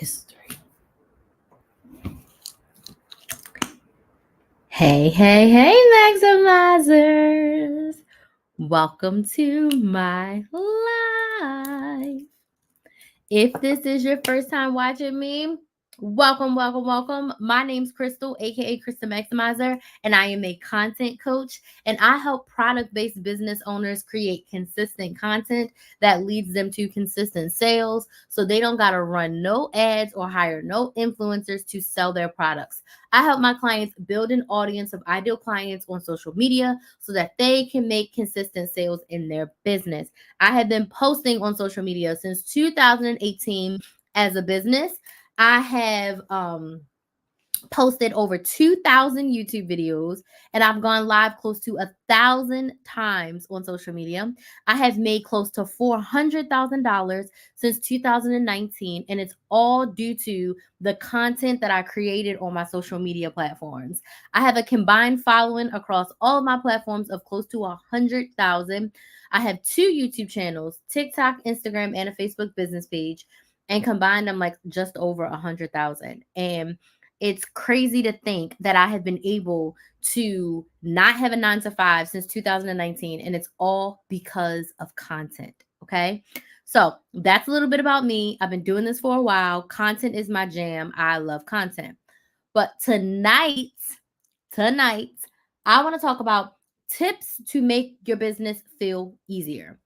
history. Hey, maximizers. Welcome to my life. If this is your first time watching me, welcome. My name's Crystal, aka Crystal Maximizer, and I am a content coach. And I help product-based business owners create consistent content that leads them to consistent sales, so they don't gotta run no ads or hire no influencers to sell their products. I help my clients build an audience of ideal clients on social media so that they can make consistent sales in their business. I have been posting on social media since 2018 as a business. I have posted over 2,000 YouTube videos, and I've gone live close to 1,000 times on social media. I have made close to $400,000 since 2019, and it's all due to the content that I created on my social media platforms. I have a combined following across all of my platforms of close to 100,000. I have 2 YouTube channels, TikTok, Instagram, and a Facebook business page, and combined, I'm like just over 100,000. And it's crazy to think that I have been able to not have a 9 to 5 since 2019, and it's all because of content. Okay. So that's a little bit about me. I've been doing this for a while. Content is my jam. I love content. But tonight, I want to talk about tips to make your business feel easier.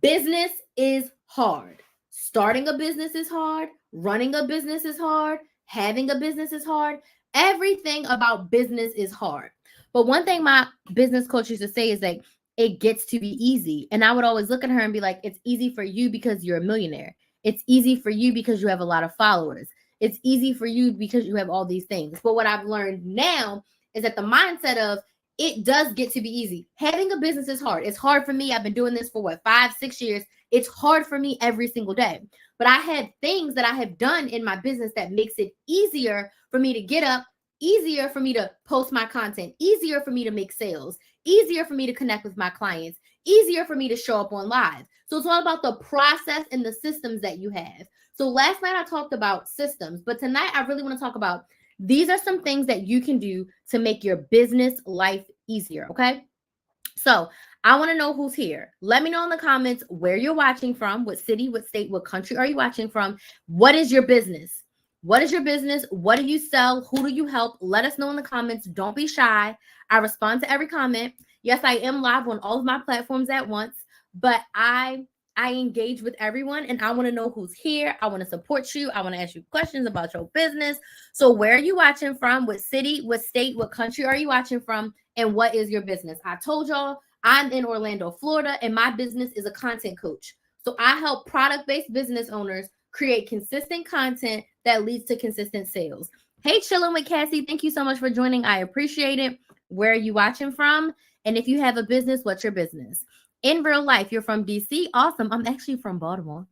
Business is hard. Starting a business is hard. Running a business is hard. Having a business is hard. Everything about business is hard. But one thing my business coach used to say is like, it gets to be easy. And I would always look at her and be like, it's easy for you because you're a millionaire. It's easy for you because you have a lot of followers. It's easy for you because you have all these things. But what I've learned now is that the mindset of it does get to be easy. Having a business is hard. It's hard for me. I've been doing this for 5-6 years. It's hard for me every single day. But I have things that I have done in my business that makes it easier for me to get up, easier for me to post my content, easier for me to make sales, easier for me to connect with my clients, easier for me to show up on live. So it's all about the process and the systems that you have. So last night I talked about systems, but tonight I really want to talk about these are some things that you can do to make your business life easier, okay? So I want to know who's here. Let me know in the comments where you're watching from, what city, what state, what country are you watching from? What is your business? What is your business? What do you sell? Who do you help? Let us know in the comments. Don't be shy. I respond to every comment. Yes, I am live on all of my platforms at once, but I engage with everyone, and I want to know who's here. I want to support you. I want to ask you questions about your business. So where are you watching from? What city, what state, what country are you watching from? And what is your business? I told y'all I'm in Orlando, Florida, and my business is a content coach. So I help product-based business owners create consistent content that leads to consistent sales. Hey, chilling with Cassie. Thank you so much for joining. I appreciate it. Where are you watching from? And if you have a business, what's your business? In real life, you're from DC. Awesome. I'm actually from Baltimore.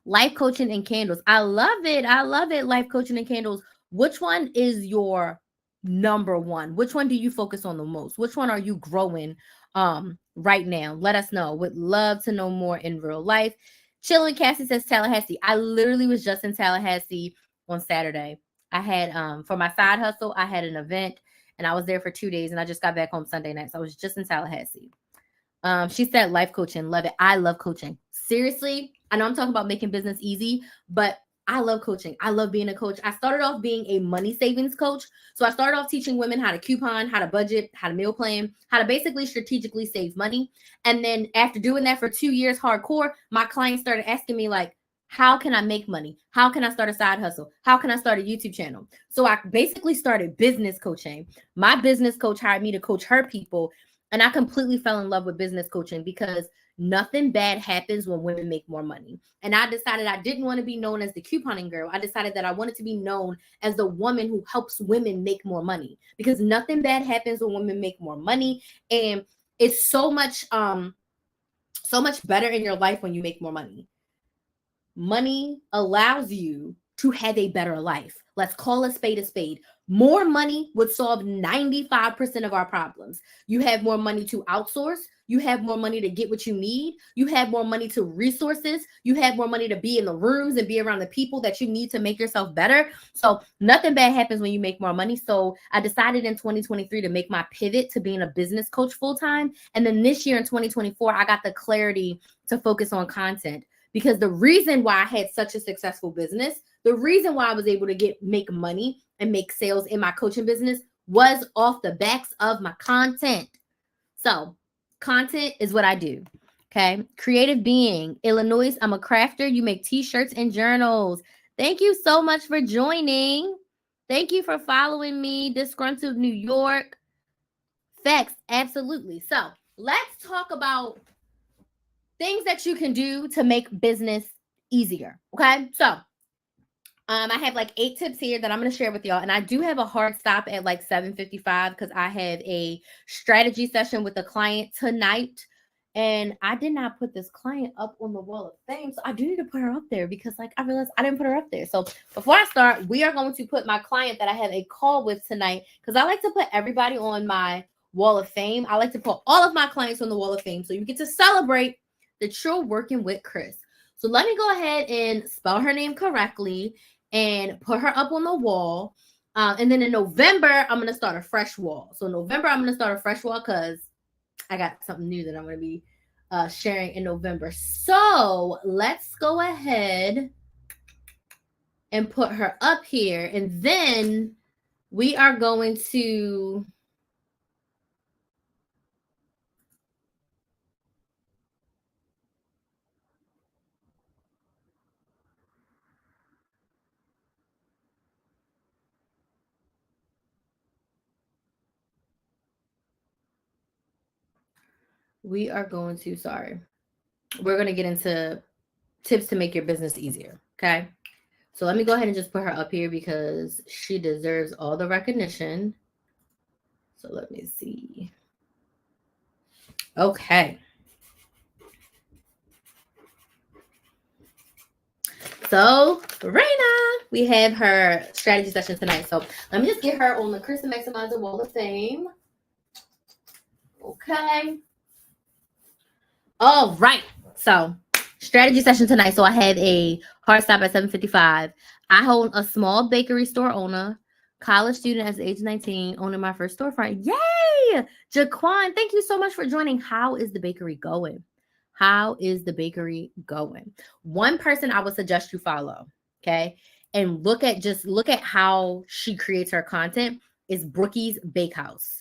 Life coaching and candles. I love it. Life coaching and candles. Which one is your number one? Which one do you focus on the most? Which one are you growing right now? Let us know. Would love to know more in real life. Chilling Cassie says Tallahassee. I literally was just in Tallahassee on Saturday. I had for my side hustle, I had an event and I was there for 2 days and I just got back home Sunday night. So I was just in Tallahassee. She said life coaching. Love it. I love coaching. Seriously, I know I'm talking about making business easy, but I love coaching. I love being a coach. I started off being a money savings coach. So I started off teaching women how to coupon, how to budget, how to meal plan, how to basically strategically save money. And then after doing that for 2 years hardcore, my clients started asking me like, how can I make money? How can I start a side hustle? How can I start a YouTube channel? So I basically started business coaching. My business coach hired me to coach her people. And I completely fell in love with business coaching because nothing bad happens when women make more money. And I decided I didn't want to be known as the couponing girl. I decided that I wanted to be known as the woman who helps women make more money because nothing bad happens when women make more money. And it's so much better in your life when you make more money. Money allows you to have a better life. Let's call a spade a spade. More money would solve 95% of our problems. You have more money to outsource. You have more money to get what you need. You have more money to resources. You have more money to be in the rooms and be around the people that you need to make yourself better. So nothing bad happens when you make more money. So I decided in 2023 to make my pivot to being a business coach full time. And then this year in 2024, I got the clarity to focus on content, because the reason why I had such a successful business, the reason why I was able to make money and make sales in my coaching business was off the backs of my content. So content is what I do. Okay. Creative Being, Illinois. I'm a crafter. You make t-shirts and journals. Thank you so much for joining. Thank you for following me. Disgruntled New York. Facts. Absolutely. So let's talk about things that you can do to make business easier. Okay. So I have like 8 tips here that I'm going to share with y'all. And I do have a hard stop at like 7:55 because I have a strategy session with a client tonight. And I did not put this client up on the wall of fame. So I do need to put her up there because like I realized I didn't put her up there. So before I start, we are going to put my client that I have a call with tonight, because I like to put everybody on my wall of fame. I like to put all of my clients on the wall of fame so you get to celebrate that you're working with Chris. So let me go ahead and spell her name correctly and put her up on the wall. And then in November, I'm going to start a fresh wall. So in November, I'm going to start a fresh wall because I got something new that I'm going to be sharing in November. So let's go ahead and put her up here. And then we are going to... we're going to get into tips to make your business easier. Okay. So let me go ahead and just put her up here because she deserves all the recognition. So let me see. Okay. So Raina, we have her strategy session tonight. So let me just get her on the Chris the Maximizer Wall of Fame. Okay. All right. So strategy session tonight. So I have a hard stop at 7:55. I hold a small bakery store owner, college student at age 19, owning my first storefront. Yay! Jaquan, thank you so much for joining. How is the bakery going? How is the bakery going? One person I would suggest you follow, okay? And look at how she creates her content is Brookie's Bakehouse.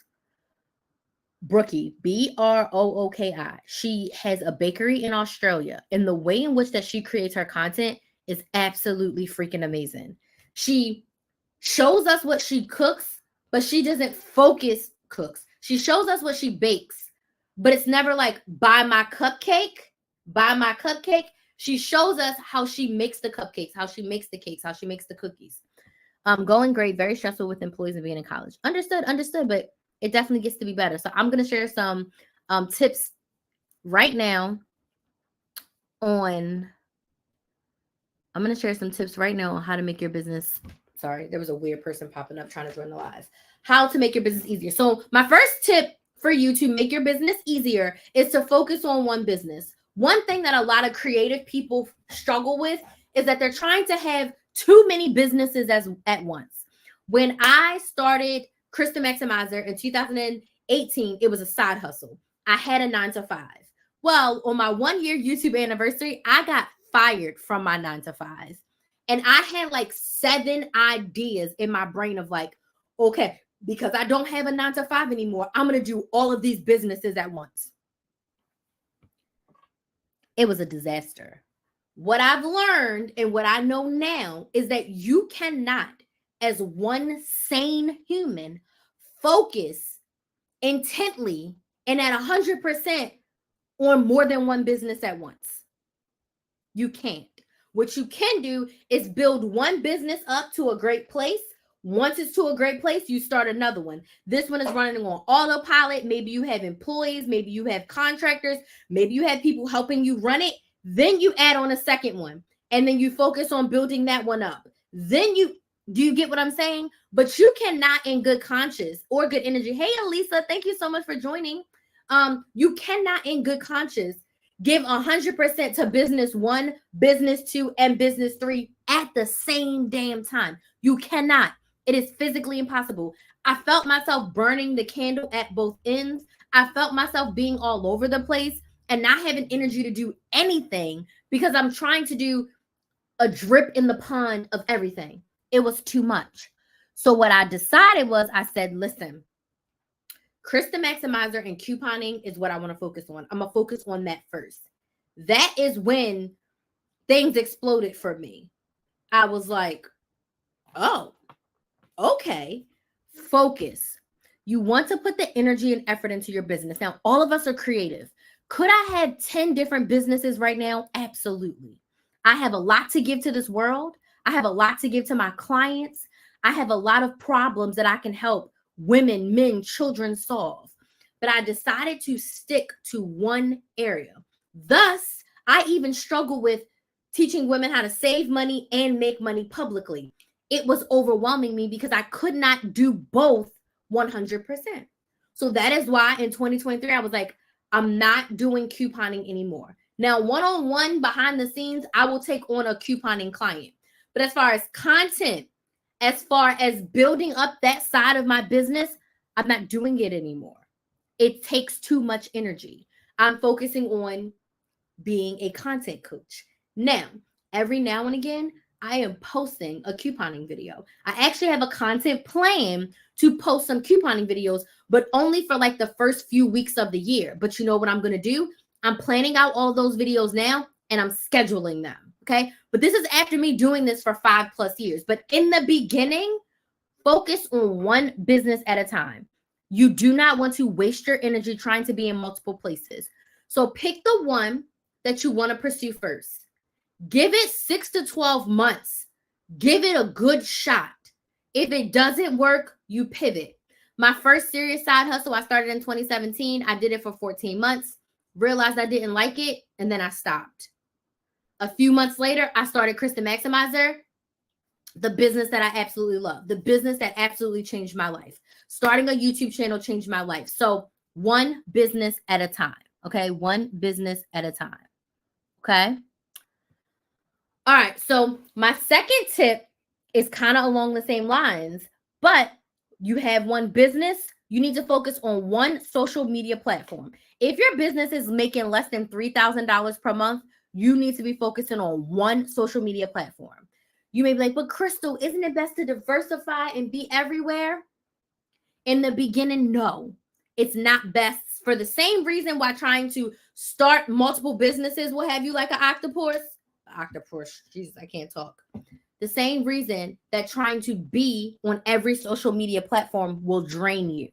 Brookie, Brooki. She has a bakery in Australia, and the way in which that she creates her content is absolutely freaking amazing. She shows us what she cooks, but she doesn't focus cooks. She shows us what she bakes, but it's never like buy my cupcake. She shows us how she makes the cupcakes, how she makes the cakes, how she makes the cookies. Going great, very stressful with employees and being in college. Understood, but it definitely gets to be better. So I'm going to share some tips right now on how to make your business. Sorry, there was a weird person popping up trying to join the live. How to make your business easier. So my first tip for you to make your business easier is to focus on one business. One thing that a lot of creative people struggle with is that they're trying to have too many businesses at once. When I started Chris the Maximizer in 2018, it was a side hustle. I had a 9-to-5. Well, on my 1-year YouTube anniversary, I got fired from my 9-to-5. And I had like 7 ideas in my brain of like, okay, because I don't have a 9-to-5 anymore, I'm going to do all of these businesses at once. It was a disaster. What I've learned and what I know now is that you cannot, as one sane human, focus intently and at 100% on more than one business at once. You can't. What you can do is build one business up to a great place. Once it's to a great place, you start another one. This one is running on autopilot. Maybe you have employees. Maybe you have contractors. Maybe you have people helping you run it. Then you add on a second one. And then you focus on building that one up. Then do you get what I'm saying? But you cannot in good conscience or good energy. Hey, Elisa, thank you so much for joining. You cannot in good conscience give 100% to business 1, business 2, and business 3 at the same damn time. You cannot. It is physically impossible. I felt myself burning the candle at both ends. I felt myself being all over the place and not having energy to do anything because I'm trying to do a drip in the pond of everything. It was too much. So what I decided was I said, listen, Krista Maximizer and couponing is what I want to focus on. I'm going to focus on that first. That is when things exploded for me. I was like, oh, okay, focus. You want to put the energy and effort into your business. Now, all of us are creative. Could I have 10 different businesses right now? Absolutely. I have a lot to give to this world. I have a lot to give to my clients. I have a lot of problems that I can help women, men, children solve. But I decided to stick to one area. Thus, I even struggle with teaching women how to save money and make money publicly. It was overwhelming me because I could not do both 100%. So that is why in 2023, I was like, I'm not doing couponing anymore. Now, one-on-one behind the scenes, I will take on a couponing client. But as far as content, as far as building up that side of my business, I'm not doing it anymore. It takes too much energy. I'm focusing on being a content coach. Now, every now and again, I am posting a couponing video. I actually have a content plan to post some couponing videos, but only for like the first few weeks of the year. But you know what I'm going to do? I'm planning out all those videos now and I'm scheduling them. Okay. But this is after me doing this for 5+ years. But in the beginning, focus on one business at a time. You do not want to waste your energy trying to be in multiple places. So pick the one that you want to pursue first. Give it 6 to 12 months. Give it a good shot. If it doesn't work, you pivot. My first serious side hustle, I started in 2017. I did it for 14 months, realized I didn't like it, and then I stopped. A few months later, I started Krista Maximizer, the business that I absolutely love, the business that absolutely changed my life. Starting a YouTube channel changed my life. So one business at a time, okay? One business at a time, okay? All right, so my second tip is kind of along the same lines, but you have one business, you need to focus on one social media platform. If your business is making less than $3,000 per month, you need to be focusing on one social media platform. You may be like, but Crystal, isn't it best to diversify and be everywhere? In the beginning, no, it's not best for the same reason why trying to start multiple businesses will have you like an octopus. Jesus, I can't talk. The same reason that trying to be on every social media platform will drain you.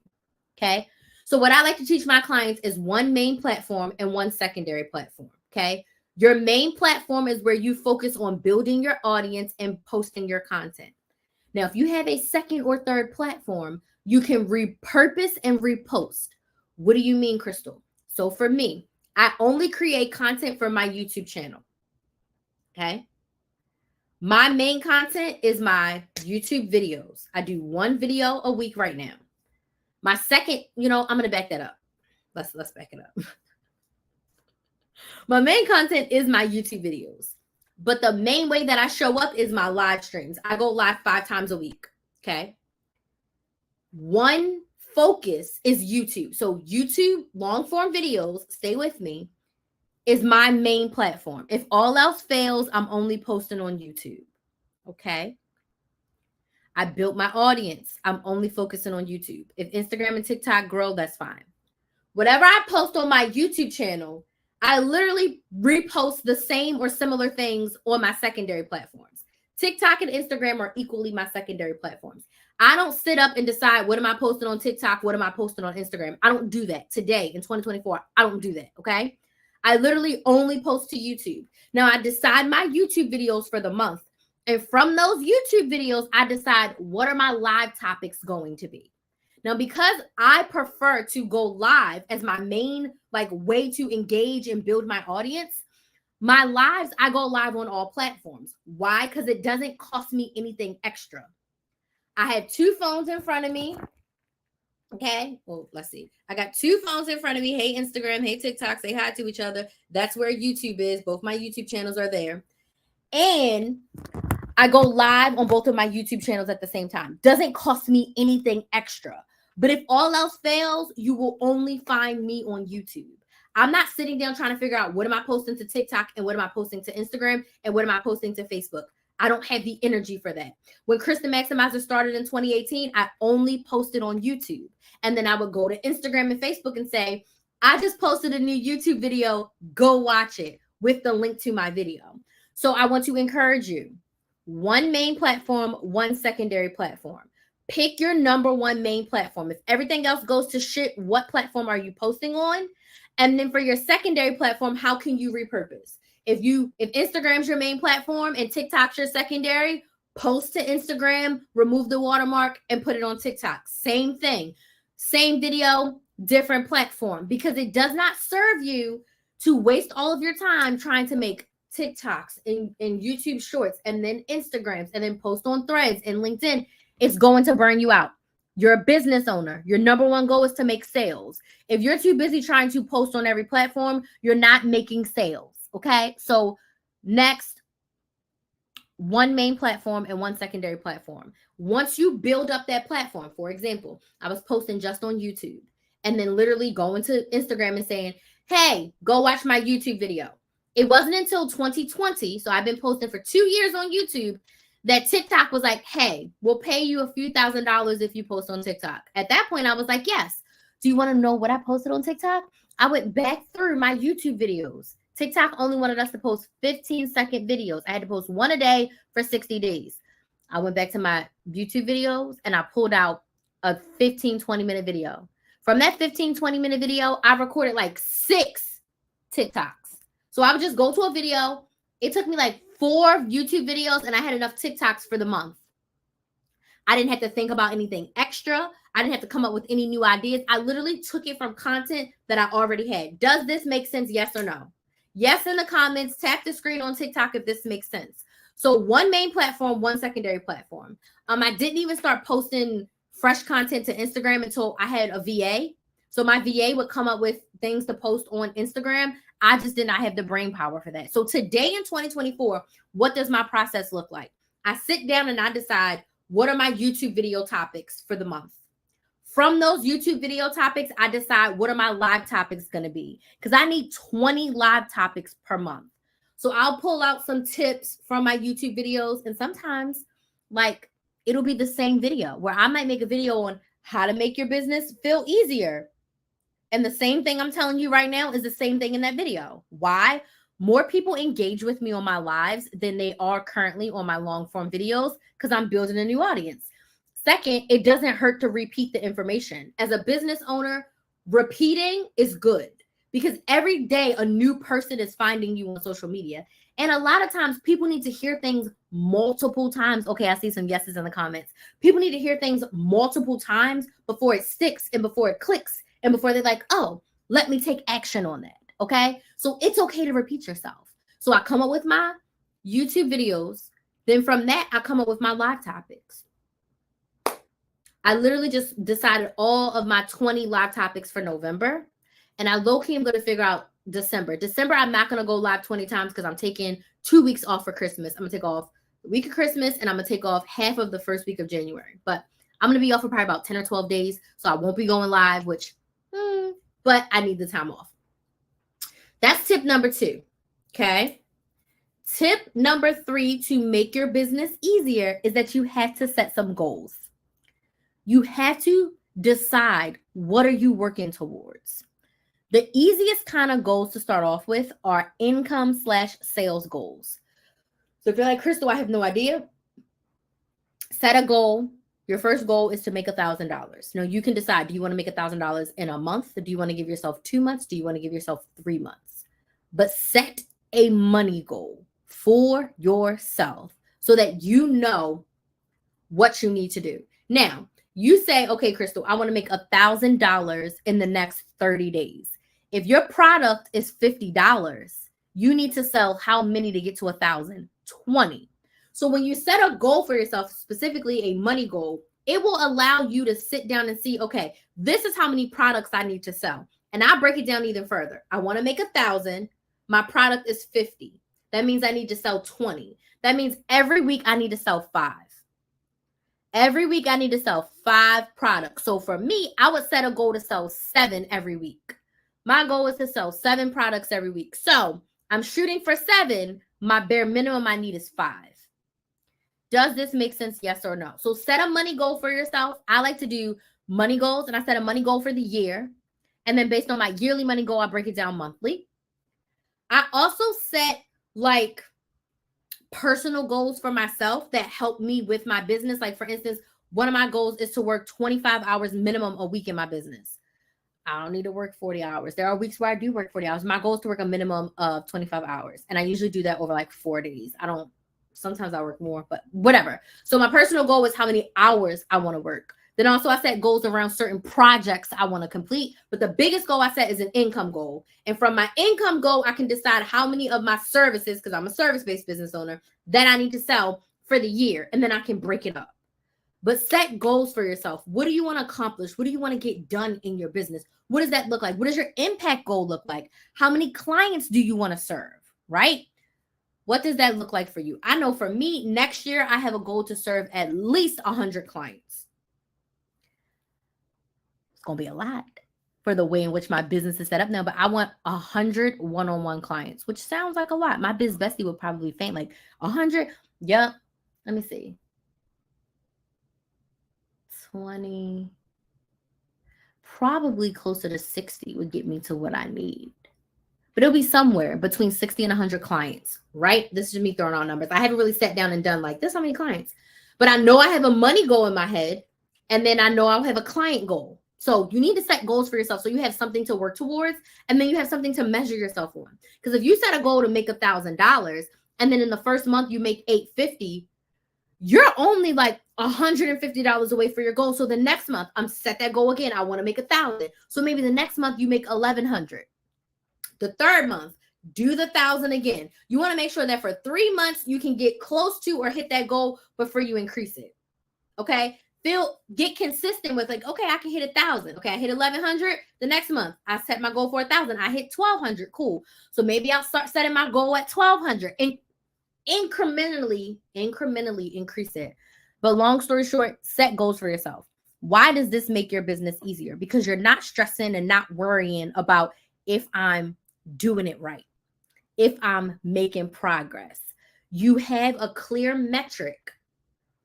Okay. So what I like to teach my clients is one main platform and one secondary platform. Okay. Your main platform is where you focus on building your audience and posting your content. Now, if you have a second or third platform, you can repurpose and repost. What do you mean, Crystal? So for me, I only create content for my YouTube channel. Okay. My main content is my YouTube videos. I do one video a week right now. My second, I'm going to back that up. Let's back it up. My main content is my YouTube videos, but the main way that I show up is my live streams. I go live 5 times a week. Okay. One focus is YouTube. So YouTube long form videos, stay with me, is my main platform. If all else fails, I'm only posting on YouTube. Okay. I built my audience. I'm only focusing on YouTube. If Instagram and TikTok grow, that's fine. Whatever I post on my YouTube channel, I literally repost the same or similar things on my secondary platforms. TikTok and Instagram are equally my secondary platforms. I don't sit up and decide, what am I posting on TikTok? What am I posting on Instagram? I don't do that today in 2024. I don't do that. Okay. I literally only post to YouTube. Now I decide my YouTube videos for the month. And from those YouTube videos, I decide what are my live topics going to be. Now, because I prefer to go live as my main way to engage and build my audience, My lives, I go live on all platforms. Why? Because it doesn't cost me anything extra. I have 2 phones in front of me. Okay. Well, let's see. I got 2 phones in front of me. Hey, Instagram. Hey, TikTok. Say hi to each other. That's where YouTube is. Both my YouTube channels are there. And I go live on both of my YouTube channels at the same time. Doesn't cost me anything extra. But if all else fails, you will only find me on YouTube. I'm not sitting down trying to figure out what am I posting to TikTok and what am I posting to Instagram and what am I posting to Facebook. I don't have the energy for that. When Krista Maximizer started in 2018, I only posted on YouTube. And then I would go to Instagram and Facebook and say, I just posted a new YouTube video. Go watch it with the link to my video. So I want to encourage you. 1 main platform, 1 secondary platform. Pick your number 1 main platform. If everything else goes to shit, what platform are you posting on? And then for your secondary platform, how can you repurpose? If Instagram's your main platform and TikTok's your secondary, post to Instagram, remove the watermark, and put it on TikTok. Same thing. Same video, different platform. Because it does not serve you to waste all of your time trying to make TikToks and YouTube shorts and then Instagrams and then post on Threads and LinkedIn. It's going to burn you out. You're a business owner. Your number 1 goal is to make sales. If you're too busy trying to post on every platform, you're not making sales. Okay. So next, 1 main platform and 1 secondary platform. Once you build up that platform, for example, I was posting just on YouTube and then literally going to Instagram and saying, hey, go watch my YouTube video. It wasn't until 2020, so I've been posting for 2 years on YouTube, that TikTok was like, hey, we'll pay you a few $1,000s if you post on TikTok. At that point, I was like, yes. Do you want to know what I posted on TikTok? I went back through my YouTube videos. TikTok only wanted us to post 15-second videos. I had to post 1 a day for 60 days. I went back to my YouTube videos and I pulled out a 15, 20-minute video. From that 15, 20-minute video, I recorded like 6 TikToks. So I would just go to a video. It took me like 4 YouTube videos and I had enough TikToks for the month. I didn't have to think about anything extra. I didn't have to come up with any new ideas. I literally took it from content that I already had. Does this make sense? Yes or no? Yes in the comments. Tap the screen on TikTok if this makes sense. So 1 main platform, 1 secondary platform. I didn't even start posting fresh content to Instagram until I had a VA. So my VA would come up with things to post on Instagram. I just did not have the brain power for that. So today in 2024, what does my process look like? I sit down and I decide what are my YouTube video topics for the month. From those YouTube video topics, I decide what are my live topics going to be, because I need 20 live topics per month. So I'll pull out some tips from my YouTube videos, and sometimes like it'll be the same video where I might make a video on how to make your business feel easier. And the same thing I'm telling you right now is the same thing in that video. Why? More people engage with me on my lives than they are currently on my long form videos, because I'm building a new audience. Second, it doesn't hurt to repeat the information. As a business owner, repeating is good because every day a new person is finding you on social media. And a lot of times people need to hear things multiple times. Okay, I see some yeses in the comments. People need to hear things multiple times before it sticks and before it clicks and before they're like, oh, let me take action on that. Okay, so it's okay to repeat yourself. So I come up with my YouTube videos. Then from that, I come up with my live topics. I literally just decided all of my 20 live topics for November. And I low-key am going to figure out December. December, I'm not going to go live 20 times because I'm taking 2 weeks off for Christmas. I'm going to take off the week of Christmas and I'm going to take off half of the first week of January. But I'm going to be off for probably about 10 or 12 days. So I won't be going live, but I need the time off. That's tip number 2. Okay. Tip number 3 to make your business easier is that you have to set some goals. You have to decide what are you working towards. The easiest kind of goals to start off with are income/sales goals. So if you're like, Crystal, I have no idea, set a goal. Your first goal is to make $1,000. Now you can decide, do you want to make $1,000 in a month? Do you want to give yourself 2 months? Do you want to give yourself 3 months? But set a money goal for yourself so that you know what you need to do. Now, you say, okay, Crystal, I want to make $1,000 in the next 30 days. If your product is $50 You need to sell how many to get to 1,000? 20. So when you set a goal for yourself, specifically a money goal, it will allow you to sit down and see, okay, this is how many products I need to sell. And I'll break it down even further. I want to make 1,000. My product is 50. That means I need to sell 20. That means every week I need to sell 5. Every week I need to sell 5 products. So for me, I would set a goal to sell 7 every week. My goal is to sell 7 products every week. So I'm shooting for 7. My bare minimum I need is 5. Does this make sense? Yes or no? So set a money goal for yourself. I like to do money goals, and I set a money goal for the year. And then based on my yearly money goal, I break it down monthly. I also set like personal goals for myself that help me with my business. Like for instance, one of my goals is to work 25 hours minimum a week in my business. I don't need to work 40 hours. There are weeks where I do work 40 hours. My goal is to work a minimum of 25 hours. And I usually do that over like 4 days. Sometimes I work more, but whatever. So my personal goal is how many hours I want to work. Then also I set goals around certain projects I want to complete. But the biggest goal I set is an income goal. And from my income goal, I can decide how many of my services, because I'm a service-based business owner, that I need to sell for the year. And then I can break it up. But set goals for yourself. What do you want to accomplish? What do you want to get done in your business? What does that look like? What does your impact goal look like? How many clients do you want to serve, right? What does that look like for you? I know for me, next year, I have a goal to serve at least 100 clients. It's going to be a lot for the way in which my business is set up now, but I want 100 one-on-one clients, which sounds like a lot. My biz bestie would probably faint, like 100. Yep. Let me see. 20, probably closer to 60 would get me to what I need. But it'll be somewhere between 60 and 100 clients, right? This is me throwing out numbers. I haven't really sat down and done like this, how many clients? But I know I have a money goal in my head, and then I know I'll have a client goal. So you need to set goals for yourself so you have something to work towards, and then you have something to measure yourself on. Because if you set a goal to make $1,000, and then in the first month you make $850, you're only like $150 away for your goal. So the next month, I'm set that goal again. I want to make 1,000. So maybe the next month you make 1,100. The third month, do the 1,000 again. You want to make sure that for 3 months you can get close to or hit that goal before you increase it. Okay. Get consistent with like, okay, I can hit 1,000. Okay, I hit 1,100. The next month, I set my goal for 1,000. I hit 1,200. Cool. So maybe I'll start setting my goal at 1,200 and incrementally increase it. But long story short, set goals for yourself. Why does this make your business easier? Because you're not stressing and not worrying about if I'm doing it right, if I'm making progress. You have a clear metric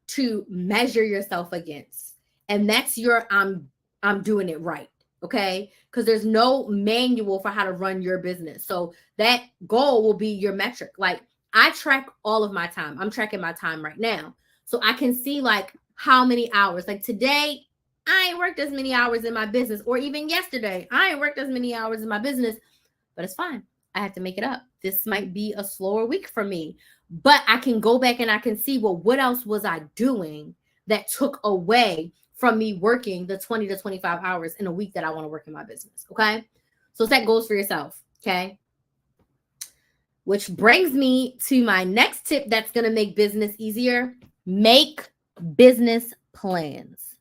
to measure yourself against, and that's your I'm doing it right. Okay, because there's no manual for how to run your business. So that goal will be your metric. Like I track all of my time. I'm tracking my time right now. So I can see like how many hours. Like today, I ain't worked as many hours in my business, or even yesterday, I ain't worked as many hours in my business, but it's fine. I have to make it up. This might be a slower week for me, but I can go back and I can see, well, what else was I doing that took away from me working the 20 to 25 hours in a week that I want to work in my business. Okay. So set goals for yourself. Okay. Which brings me to my next tip that's going to make business easier. Make business plans.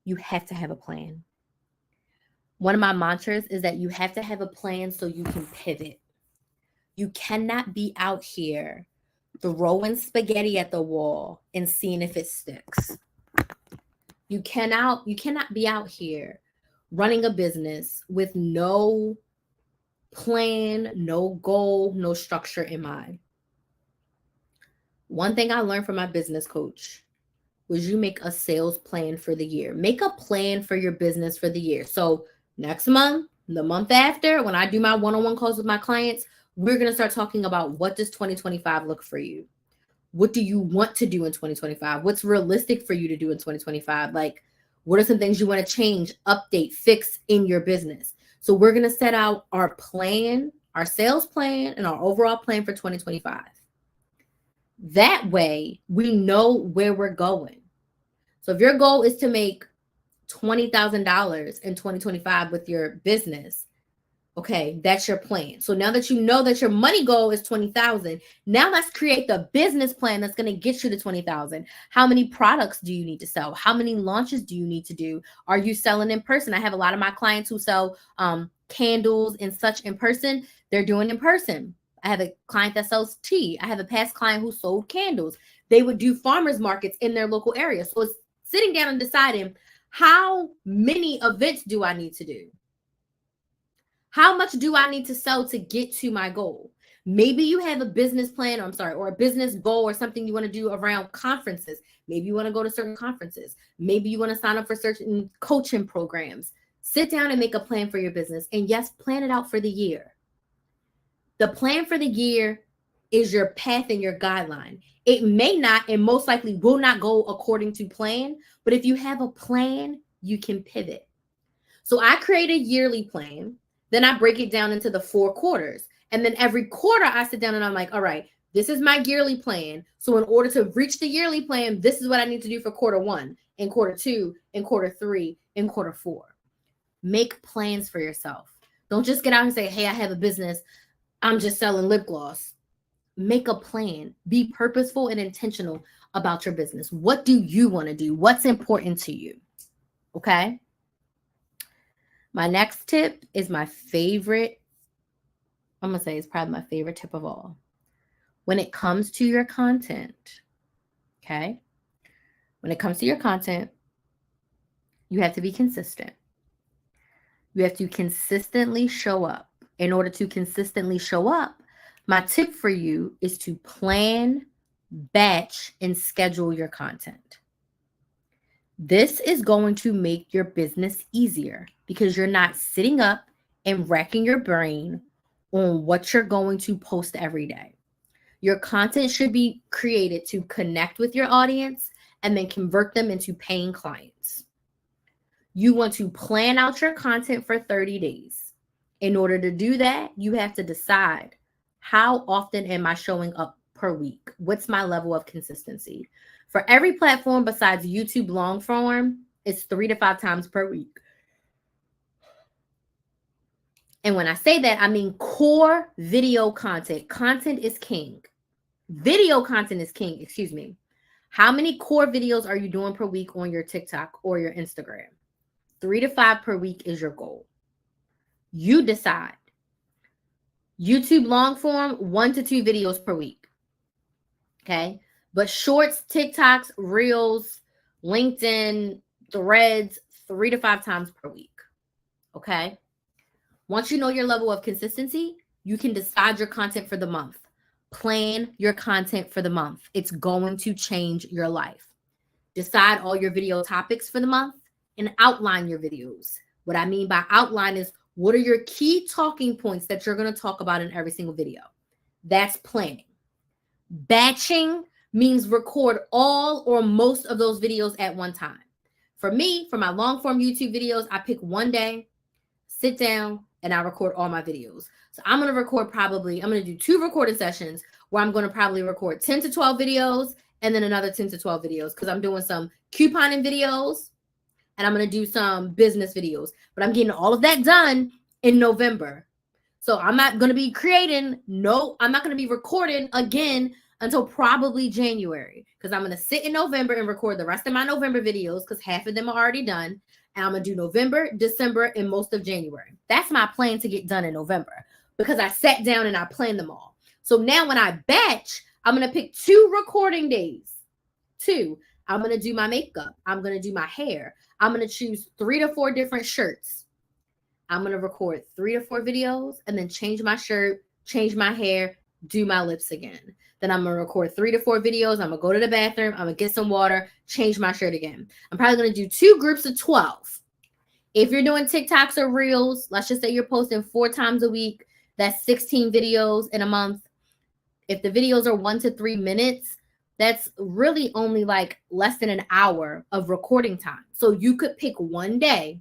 You have to have a plan. One of my mantras is that you have to have a plan so you can pivot. You cannot be out here throwing spaghetti at the wall and seeing if it sticks. You cannot be out here running a business with no plan, no goal, no structure in mind. One thing I learned from my business coach was you make a sales plan for the year. Make a plan for your business for the year. So next month, the month after, when I do my one-on-one calls with my clients, we're going to start talking about what does 2025 look for you? What do you want to do in 2025? What's realistic for you to do in 2025? Like, what are some things you want to change, update, fix in your business? So we're going to set out our plan, our sales plan, and our overall plan for 2025. That way, we know where we're going. So if your goal is to make $20,000 in 2025 with your business, Okay, that's your plan. So now that you know that your money goal is 20,000, now let's create the business plan that's going to get you to 20,000. How many products do you need to sell? How many launches do you need to do? Are you selling in person? I have a lot of my clients who sell candles and such in person. They're doing in person. I have a client that sells tea. I have a past client who sold candles. They would do farmers markets in their local area. So it's sitting down and deciding, how many events do I need to do? How much do I need to sell to get to my goal? Maybe you have a business plan, or a business goal or something you want to do around conferences. Maybe you want to go to certain conferences. Maybe you want to sign up for certain coaching programs. Sit down and make a plan for your business. And yes, plan it out for the year. The plan for the year is your path and your guideline. It may not and most likely will not go according to plan, but if you have a plan, you can pivot. So I create a yearly plan. Then I break it down into the 4 quarters. And then every quarter I sit down and I'm like, all right, this is my yearly plan. So in order to reach the yearly plan, this is what I need to do for quarter 1 and quarter 2 and quarter 3 and quarter 4. Make plans for yourself. Don't just get out and say, hey, I have a business. I'm just selling lip gloss. Make a plan. Be purposeful and intentional about your business. What do you want to do? What's important to you? Okay. My next tip is my favorite. I'm going to say it's probably my favorite tip of all. When it comes to your content, okay? When it comes to your content, you have to be consistent. You have to consistently show up. In order to consistently show up, my tip for you is to plan, batch, and schedule your content. This is going to make your business easier because you're not sitting up and racking your brain on what you're going to post every day. Your content should be created to connect with your audience and then convert them into paying clients. You want to plan out your content for 30 days. In order to do that, you have to decide, how often am I showing up per week? What's my level of consistency? For every platform besides YouTube long form, it's 3 to 5 times per week. And when I say that, I mean core video content. Content is king. Video content is king, excuse me. How many core videos are you doing per week on your TikTok or your Instagram? 3 to 5 per week is your goal. You decide. YouTube long form, 1 to 2 videos per week. Okay. But shorts, TikToks, Reels, LinkedIn, Threads, 3 to 5 times per week. Okay. Once you know your level of consistency, you can decide your content for the month. Plan your content for the month. It's going to change your life. Decide all your video topics for the month and outline your videos. What I mean by outline is, what are your key talking points that you're going to talk about in every single video? That's planning. Batching means record all or most of those videos at one time. For me, for my long form YouTube videos, I pick one day, sit down, and I record all my videos. So I'm going to do 2 recording sessions where I'm going to probably record 10 to 12 videos and then another 10 to 12 videos because I'm doing some couponing videos and I'm going to do some business videos. But I'm getting all of that done in November. So I'm not going to be I'm not going to be recording again until probably January because I'm going to sit in November and record the rest of my November videos because half of them are already done. And I'm going to do November, December, and most of January. That's my plan to get done in November because I sat down and I planned them all. So now when I batch, I'm going to pick 2 recording days. 2. I'm going to do my makeup. I'm going to do my hair. I'm going to choose 3 to 4 different shirts. I'm going to record 3 to 4 videos and then change my shirt, change my hair, do my lips again. Then I'm going to record 3 to 4 videos. I'm going to go to the bathroom. I'm going to get some water, change my shirt again. I'm probably going to do 2 groups of 12. If you're doing TikToks or Reels, let's just say you're posting 4 times a week. That's 16 videos in a month. If the videos are 1 to 3 minutes, that's really only like less than an hour of recording time. So you could pick one day,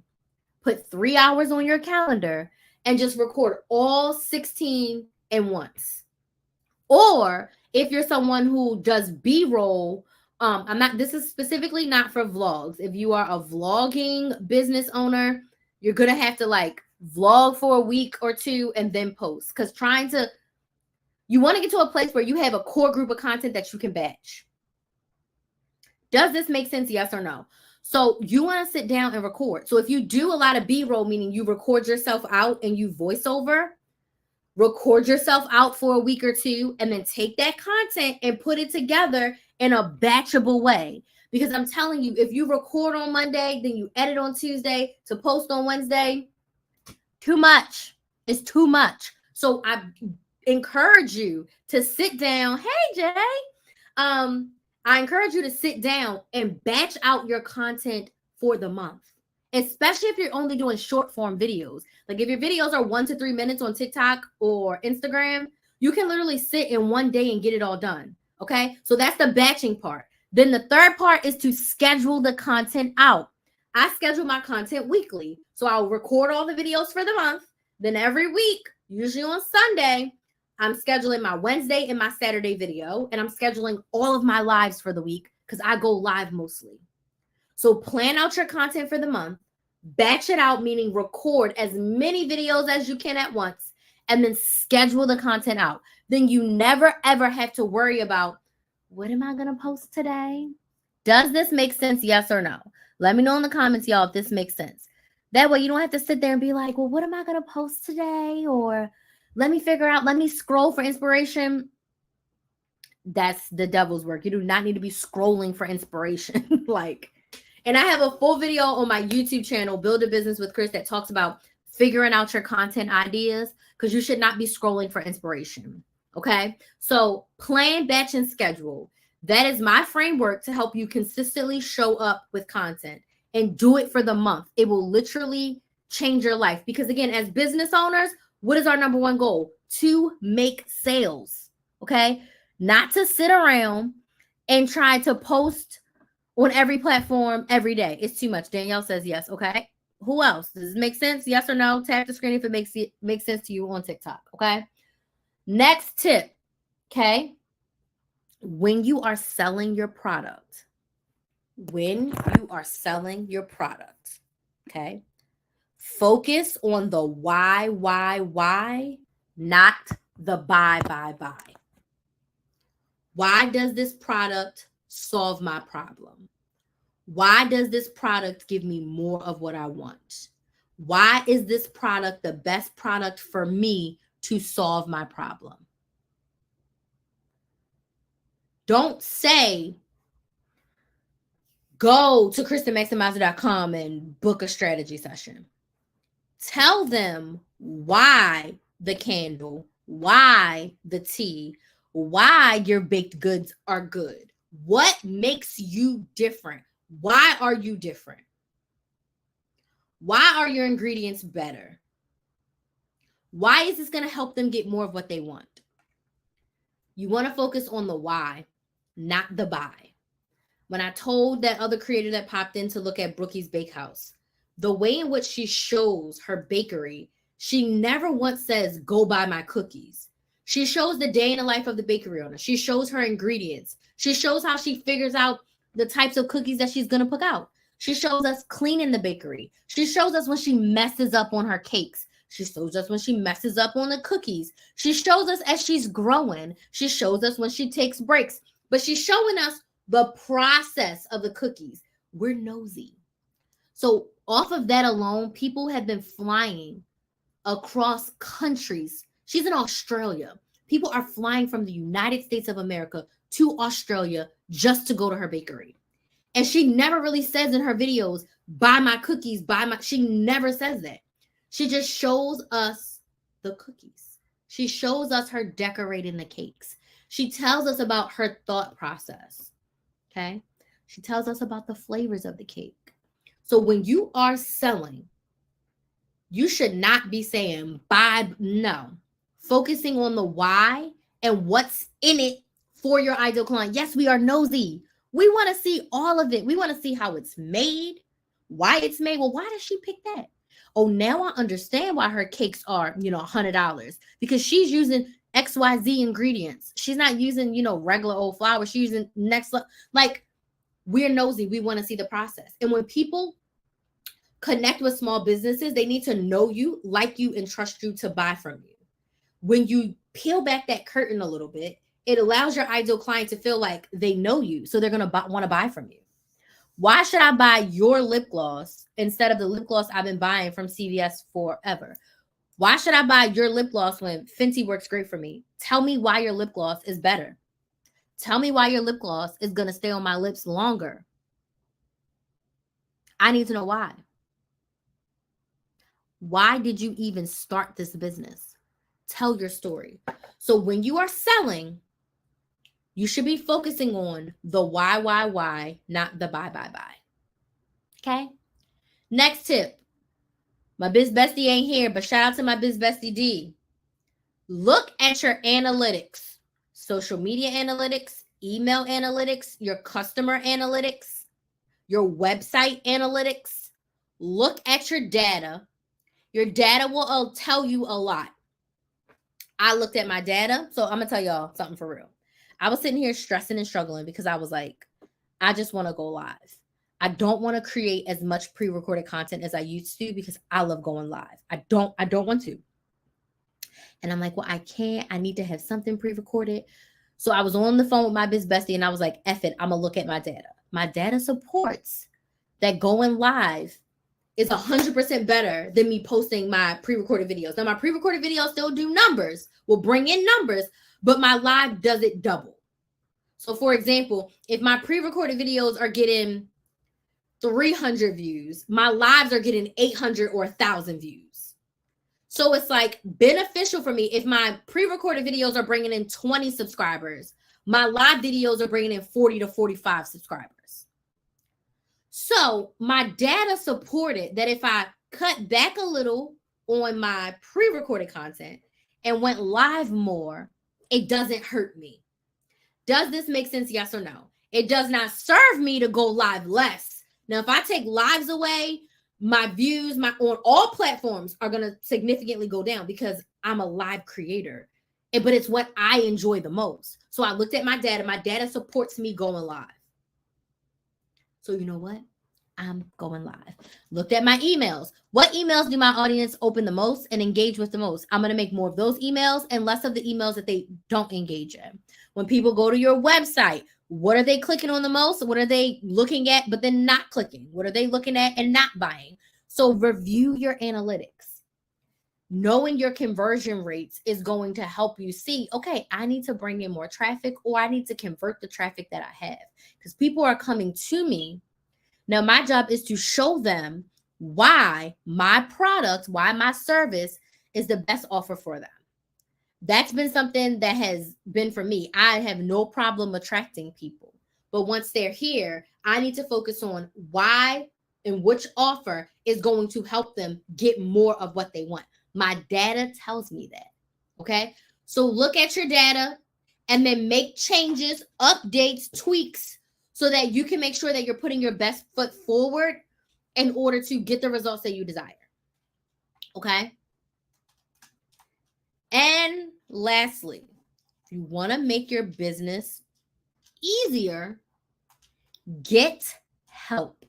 put 3 hours on your calendar, and just record all 16 at once. Or if you're someone who does B-roll, this is specifically not for vlogs. If you are a vlogging business owner, you're going to have to like vlog for a week or two, and then post. Because you want to get to a place where you have a core group of content that you can batch. Does this make sense? Yes or no? So you want to sit down and record. So if you do a lot of B-roll, meaning you record yourself out and you voice over, record yourself out for a week or two, and then take that content and put it together in a batchable way. Because I'm telling you, if you record on Monday, then you edit on Tuesday to post on Wednesday, too much. It's too much. So I encourage you to sit down. Hey, Jay. I encourage you to sit down and batch out your content for the month, especially if you're only doing short form videos. Like if your videos are 1 to 3 minutes on TikTok or Instagram, you can literally sit in one day and get it all done. Okay. So that's the batching part. Then the third part is to schedule the content out. I schedule my content weekly. So I'll record all the videos for the month. Then every week, usually on Sunday, I'm scheduling my Wednesday and my Saturday video, and I'm scheduling all of my lives for the week because I go live mostly. So plan out your content for the month, batch it out, meaning record as many videos as you can at once, and then schedule the content out. Then you never, ever have to worry about, what am I going to post today? Does this make sense? Yes or no? Let me know in the comments, y'all, if this makes sense. That way you don't have to sit there and be like, well, what am I going to post today? Or let me figure out, let me scroll for inspiration. That's the devil's work. You do not need to be scrolling for inspiration. And I have a full video on my YouTube channel, Build a Business with Chris, that talks about figuring out your content ideas, because you should not be scrolling for inspiration. Okay. So plan, batch, and schedule. That is my framework to help you consistently show up with content and do it for the month. It will literally change your life. Because again, as business owners, what is our number one goal? To make sales. Okay. Not to sit around and try to post on every platform every day. It's too much. Danielle says yes. Okay. Who else? Does it make sense? Yes or no? Tap the screen if it makes sense to you on TikTok. Okay. Next tip. Okay. When you are selling your product, okay, focus on the why, not the buy. Why does this product solve my problem? Why does this product give me more of what I want? Why is this product the best product for me to solve my problem? Don't say, go to KristenMaximizer.com and book a strategy session. Tell them why the candle, why the tea, why your baked goods are good. What makes you different? Why are you different? Why are your ingredients better? Why is this going to help them get more of what they want? You want to focus on the why, not the buy. When I told that other creator that popped in to look at Brookie's Bakehouse, the way in which she shows her bakery, she never once says, go buy my cookies. She shows the day in the life of the bakery owner. She shows her ingredients. She shows how she figures out the types of cookies that she's going to put out. She shows us cleaning the bakery. She shows us when she messes up on her cakes. She shows us when she messes up on the cookies. She shows us as she's growing. She shows us when she takes breaks. But she's showing us the process of the cookies. We're nosy. So off of that alone, people have been flying across countries. She's in Australia. People are flying from the United States of America to Australia just to go to her bakery. And she never really says in her videos, buy my cookies, she never says that. She just shows us the cookies. She shows us her decorating the cakes. She tells us about her thought process. Okay. She tells us about the flavors of the cake. So when you are selling, you should not be saying buy. No. Focusing on the why and what's in it for your ideal client. Yes, we are nosy. We want to see all of it. We want to see how it's made, why it's made. Well, why does she pick that? Oh, now I understand why her cakes are, $100, because she's using XYZ ingredients. She's not using, regular old flour. She's using next level. Like, we're nosy. We want to see the process. And when people connect with small businesses, they need to know you, like you, and trust you to buy from you. When you peel back that curtain a little bit, it allows your ideal client to feel like they know you, so they're going to want to buy from you. Why should I buy your lip gloss instead of the lip gloss I've been buying from CVS forever? Why should I buy your lip gloss when Fenty works great for me? Tell me why your lip gloss is better. Tell me why your lip gloss is going to stay on my lips longer. I need to know why. Why did you even start this business? Tell your story. So when you are selling, you should be focusing on the why, not the buy. Okay? Next tip. My biz bestie ain't here, but shout out to my biz bestie D. Look at your analytics, social media analytics, email analytics, your customer analytics, your website analytics. Look at your data. Your data will tell you a lot. I looked at my data. So I'm going to tell y'all something for real. I was sitting here stressing and struggling because I was like, I just want to go live. I don't want to create as much pre-recorded content as I used to because I love going live. I don't want to. And I'm like, well, I can't. I need to have something pre-recorded. So I was on the phone with my biz bestie and I was like, F it, I'm going to look at my data. My data supports that going live is 100% better than me posting my pre-recorded videos. Now, my pre-recorded videos still do numbers, will bring in numbers, but my live does it double. So, for example, if my pre-recorded videos are getting 300 views, my lives are getting 800 or 1,000 views. So it's like beneficial for me if my pre-recorded videos are bringing in 20 subscribers, my live videos are bringing in 40 to 45 subscribers. So my data supported that if I cut back a little on my pre-recorded content and went live more, it doesn't hurt me. Does this make sense? Yes or no? It does not serve me to go live less. Now, if I take lives away, my views on all platforms are going to significantly go down because I'm a live creator. But it's what I enjoy the most. So I looked at my data. My data supports me going live. So you know what? I'm going live. Looked at my emails. What emails do my audience open the most and engage with the most? I'm going to make more of those emails and less of the emails that they don't engage in. When people go to your website, what are they clicking on the most? What are they looking at, but then not clicking? What are they looking at and not buying? So review your analytics. Knowing your conversion rates is going to help you see, okay, I need to bring in more traffic or I need to convert the traffic that I have because people are coming to me. Now, my job is to show them why my product, why my service is the best offer for them. That's been something that has been for me. I have no problem attracting people. But once they're here, I need to focus on why and which offer is going to help them get more of what they want. My data tells me that. Okay? So look at your data and then make changes, updates, tweaks so that you can make sure that you're putting your best foot forward in order to get the results that you desire. Okay? And lastly, if you want to make your business easier, get help.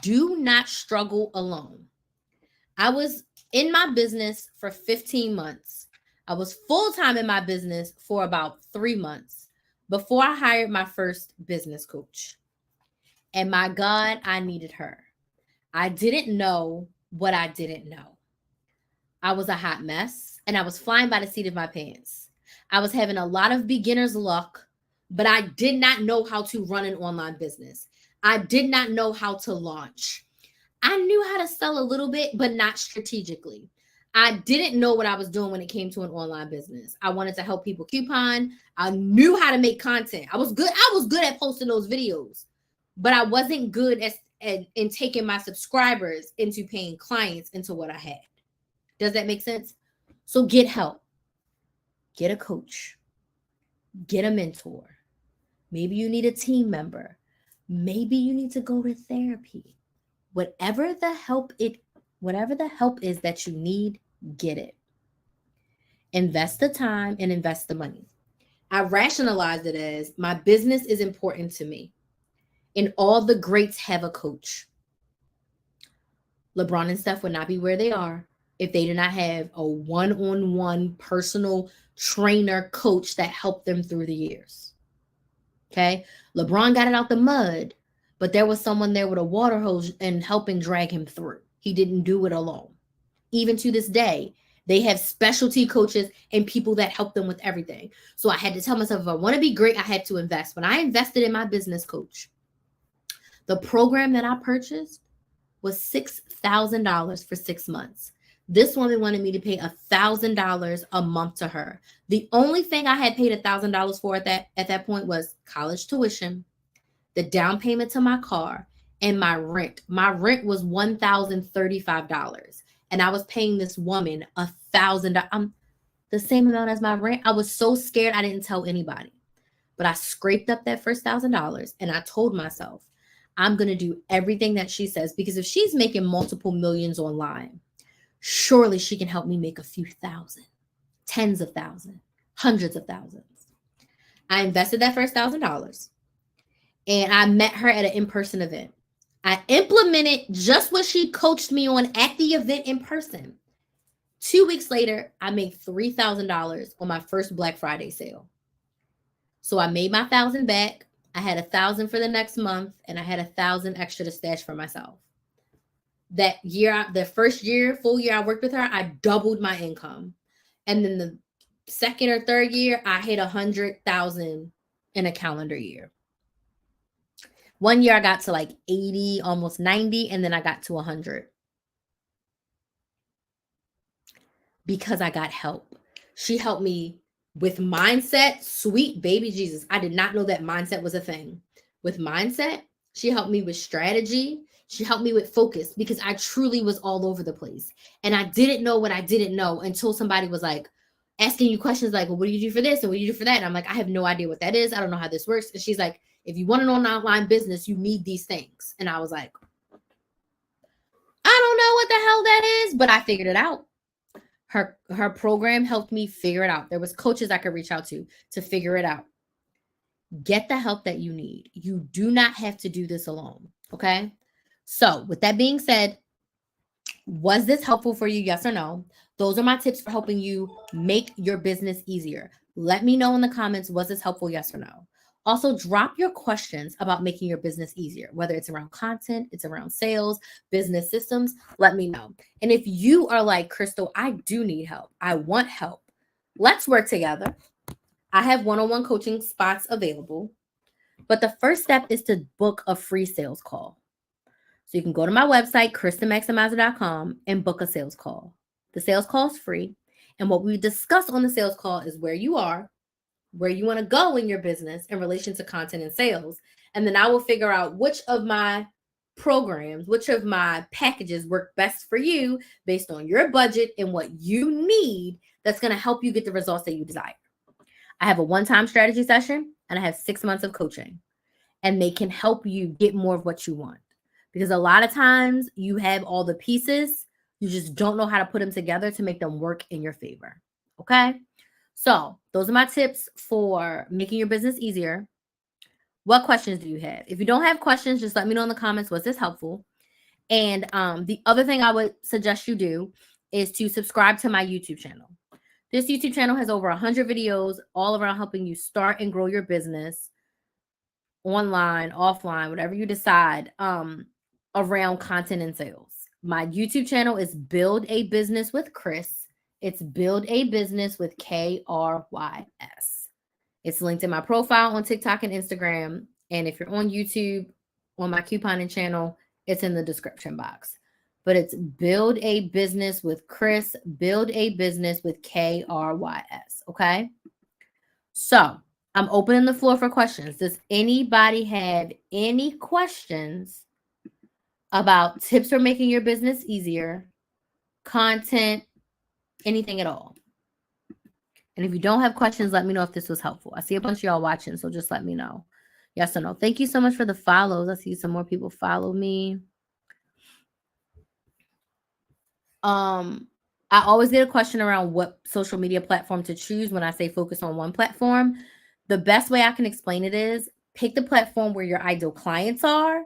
Do not struggle alone. I was in my business for 15 months. I was full-time in my business for about 3 months before I hired my first business coach. And my God, I needed her. I didn't know what I didn't know. I was a hot mess and I was flying by the seat of my pants. I was having a lot of beginner's luck, but I did not know how to run an online business. I did not know how to launch. I knew how to sell a little bit, but not strategically. I didn't know what I was doing when it came to an online business. I wanted to help people coupon. I knew how to make content. I was good at posting those videos, but I wasn't good at in taking my subscribers into paying clients into what I had. Does that make sense? So get help. Get a coach. Get a mentor. Maybe you need a team member. Maybe you need to go to therapy. Whatever the help is that you need, get it. Invest the time and invest the money. I rationalized it as my business is important to me. And all the greats have a coach. LeBron and Steph would not be where they are if they did not have a one-on-one personal trainer coach that helped them through the years. Okay. LeBron got it out the mud, but there was someone there with a water hose and helping drag him through. He didn't do it alone. Even to this day, they have specialty coaches and people that help them with everything. So I had to tell myself, if I want to be great, I had to invest. When I invested in my business coach, the program that I purchased was $6,000 for 6 months. This woman wanted me to pay $1,000 a month to her. The only thing I had paid $1,000 for at that point was college tuition, the down payment to my car, and my rent. My rent was $1,035, and I was paying this woman $1,000, the same amount as my rent. I was so scared I didn't tell anybody, but I scraped up that first $1,000, and I told myself, I'm going to do everything that she says, because if she's making multiple millions online, surely she can help me make a few thousand, tens of thousands, hundreds of thousands. I invested that first $1,000, and I met her at an in-person event. I implemented just what she coached me on at the event in person. 2 weeks later, I made $3,000 on my first Black Friday sale. So I made my $1,000 back. I had $1,000 for the next month, and I had $1,000 extra to stash for myself. That year, the first year, full year I worked with her, I doubled my income. And then the second or third year, I hit 100,000 in a calendar year. One year I got to like 80, almost 90, and then I got to 100. Because I got help. She helped me with mindset. Sweet baby Jesus. I did not know that mindset was a thing. With mindset, she helped me with strategy. She helped me with focus, because I truly was all over the place. And I didn't know what I didn't know until somebody was like asking you questions like, well, what do you do for this? And what do you do for that? And I'm like, I have no idea what that is. I don't know how this works. And she's like, if you want an online business, you need these things. And I was like, I don't know what the hell that is, but I figured it out. Her program helped me figure it out. There was coaches I could reach out to figure it out. Get the help that you need. You do not have to do this alone. Okay. So with that being said, was this helpful for you? Yes or no? Those are my tips for helping you make your business easier. Let me know in the comments, was this helpful? Yes or no? Also, drop your questions about making your business easier, whether it's around content, it's around sales, business systems, let me know. And if you are like, Crystal, I do need help, I want help, let's work together. I have one-on-one coaching spots available, but the first step is to book a free sales call. So you can go to my website, KristenMaximizer.com, and book a sales call. The sales call is free. And what we discuss on the sales call is where you are, where you want to go in your business in relation to content and sales. And then I will figure out which of my programs, which of my packages work best for you based on your budget and what you need, that's going to help you get the results that you desire. I have a one-time strategy session, and I have 6 months of coaching, and they can help you get more of what you want. Because a lot of times you have all the pieces, you just don't know how to put them together to make them work in your favor. Okay. So those are my tips for making your business easier. What questions do you have? If you don't have questions, just let me know in the comments, was this helpful? And the other thing I would suggest you do is to subscribe to my YouTube channel. This YouTube channel has over 100 videos all around helping you start and grow your business online, offline, whatever you decide, around content and sales. My YouTube channel is Build a Business with Chris. It's Build a Business with KRYS. It's linked in my profile on TikTok and Instagram. And if you're on YouTube, on my couponing channel, it's in the description box. But it's Build a Business with Chris, Build a Business with KRYS. Okay. So I'm opening the floor for questions. Does anybody have any questions about tips for making your business easier, content, anything at all? And if you don't have questions, let me know if this was helpful. I see a bunch of y'all watching, so just let me know. Yes or no. Thank you so much for the follows. I see some more people follow me. I always get a question around what social media platform to choose when I say focus on one platform. The best way I can explain it is pick the platform where your ideal clients are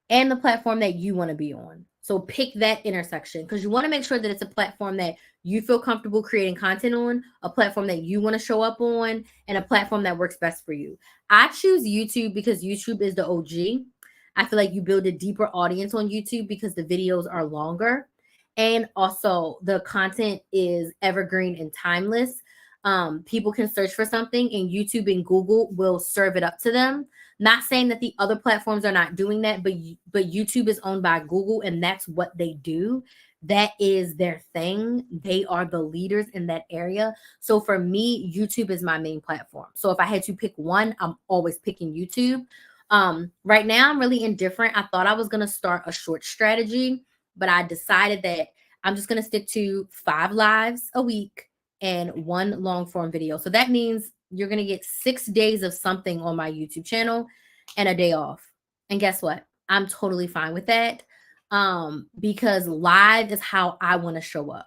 and the platform that you want to be on. So pick that intersection because you want to make sure that it's a platform that you feel comfortable creating content on, a platform that you want to show up on, and a platform that works best for you. I choose YouTube because YouTube is the OG. I feel like you build a deeper audience on YouTube because the videos are longer. And also the content is evergreen and timeless. People can search for something and YouTube and Google will serve it up to them. Not saying that the other platforms are not doing that, but YouTube is owned by Google and that's what they do. That is their thing. They are the leaders in that area. So for me, YouTube is my main platform. So if I had to pick one, I'm always picking YouTube. Right now I'm really indifferent. I thought I was going to start a short strategy, but I decided that I'm just going to stick to 5 lives a week and 1 long form video. So that means you're going to get 6 days of something on my YouTube channel and a day off. And guess what? I'm totally fine with that. Because live is how I want to show up.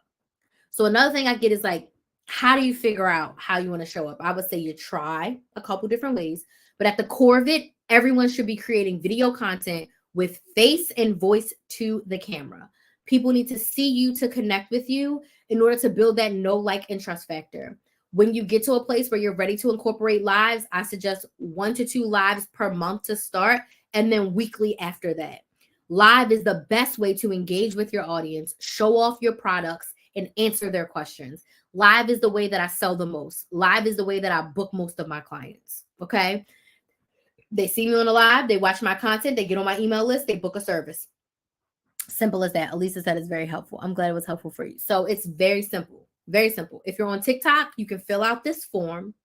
So another thing I get is like, how do you figure out how you want to show up? I would say you try a couple different ways, but at the core of it, everyone should be creating video content with face and voice to the camera. People need to see you to connect with you in order to build that know, like, and trust factor. When you get to a place where you're ready to incorporate lives, I suggest 1 to 2 lives per month to start, and then weekly after that. Live is the best way to engage with your audience, show off your products, and answer their questions. Live is the way that I sell the most. Live is the way that I book most of my clients. Okay. They see me on a live, they watch my content, they get on my email list, they book a service. Simple as that. Elisa said it's very helpful. I'm glad it was helpful for you. So it's very simple. Very simple. If you're on TikTok, you can fill out this form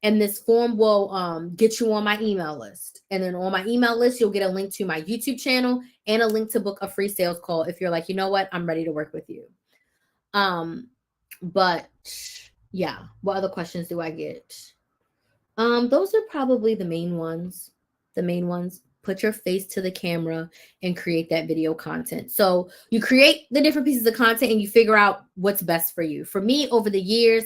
and this form will get you on my email list. And then on my email list, you'll get a link to my YouTube channel and a link to book a free sales call if you're like, you know what, I'm ready to work with you. But yeah, what other questions do I get? Those are probably the main ones. The main ones. Put your face to the camera and create that video content. So you create the different pieces of content and you figure out what's best for you. For me, over the years,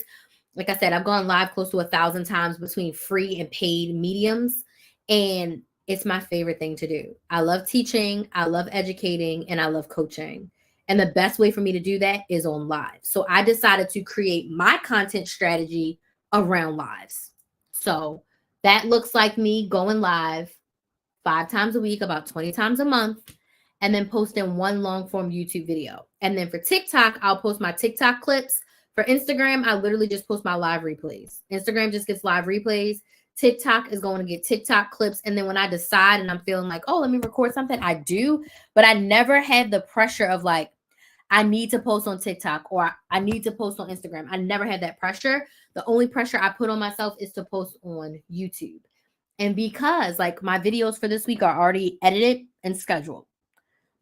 like I said, I've gone live close to 1,000 times between free and paid mediums. And it's my favorite thing to do. I love teaching, I love educating, and I love coaching. And the best way for me to do that is on live. So I decided to create my content strategy around lives. So that looks like me going live 5 times a week, about 20 times a month, and then posting 1 long form YouTube video. And then for TikTok, I'll post my TikTok clips. For Instagram, I literally just post my live replays. Instagram just gets live replays. TikTok is going to get TikTok clips. And then when I decide and I'm feeling like, oh, let me record something, I do. But I never had the pressure of like, I need to post on TikTok or I need to post on Instagram. I never had that pressure. The only pressure I put on myself is to post on YouTube. And because like my videos for this week are already edited and scheduled.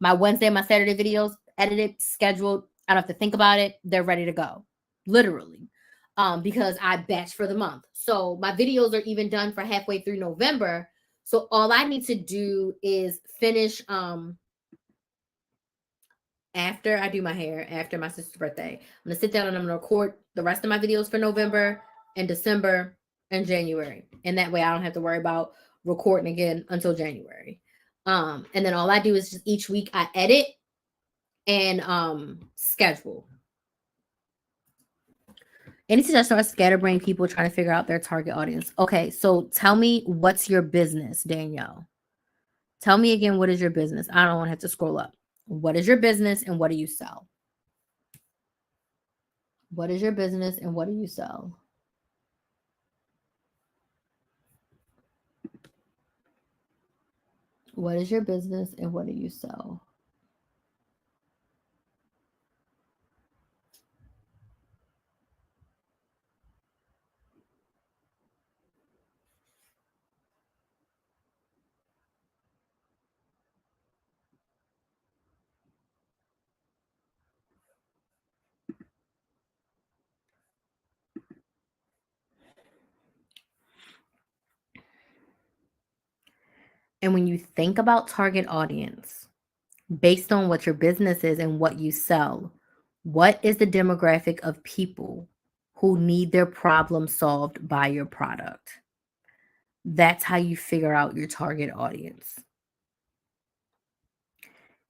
My Wednesday and my Saturday videos edited, scheduled. I don't have to think about it. They're ready to go. Literally. Because I batch for the month. So my videos are even done for halfway through November. So all I need to do is finish after I do my hair, after my sister's birthday. I'm gonna sit down and I'm gonna record the rest of my videos for November and December and January. And that way I don't have to worry about recording again until January. And then all I do is just each week I edit and schedule. Any suggestions are scatterbrain people trying to figure out their target audience? Okay, so tell me what's your business, Danielle? Tell me again, what is your business? I don't want to have to scroll up. What is your business and what do you sell? What is your business and what do you sell? What is your business and what do you sell? And when you think about target audience, based on what your business is and what you sell, what is the demographic of people who need their problem solved by your product? That's how you figure out your target audience.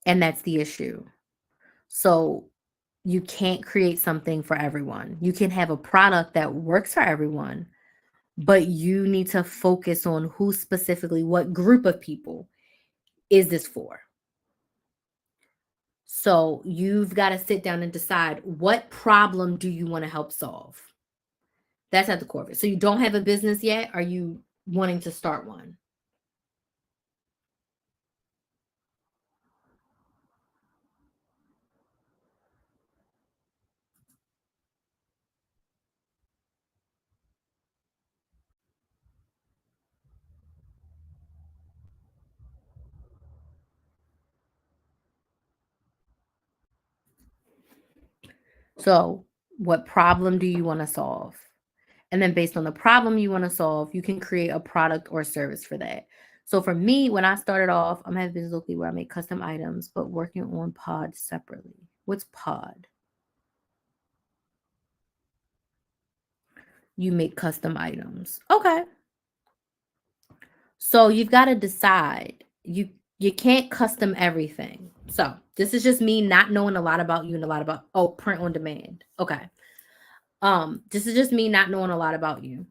And that's the issue. So you can't create something for everyone. You can have a product that works for everyone, but you need to focus on who specifically, what group of people is this for? So you've got to sit down and decide, what problem do you want to help solve? That's at the core of it. So you don't have a business yet. Are you wanting to start one? So what problem do you want to solve? And then based on the problem you want to solve, you can create a product or service for that. So for me, when I started off, I'm having business locally where I make custom items, but working on pod separately. What's pod? You make custom items. Okay. So you've got to decide. You can't custom everything. So this is just me not knowing a lot about you and a lot about print on demand. Okay. This is just me not knowing a lot about you.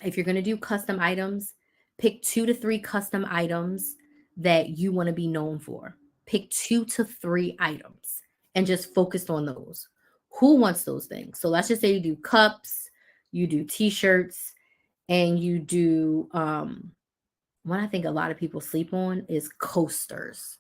If you're going to do custom items, pick 2 to 3 custom items that you want to be known for. Pick 2 to 3 items and just focus on those. Who wants those things? So let's just say you do cups, you do t-shirts, and you do one I think a lot of people sleep on is coasters.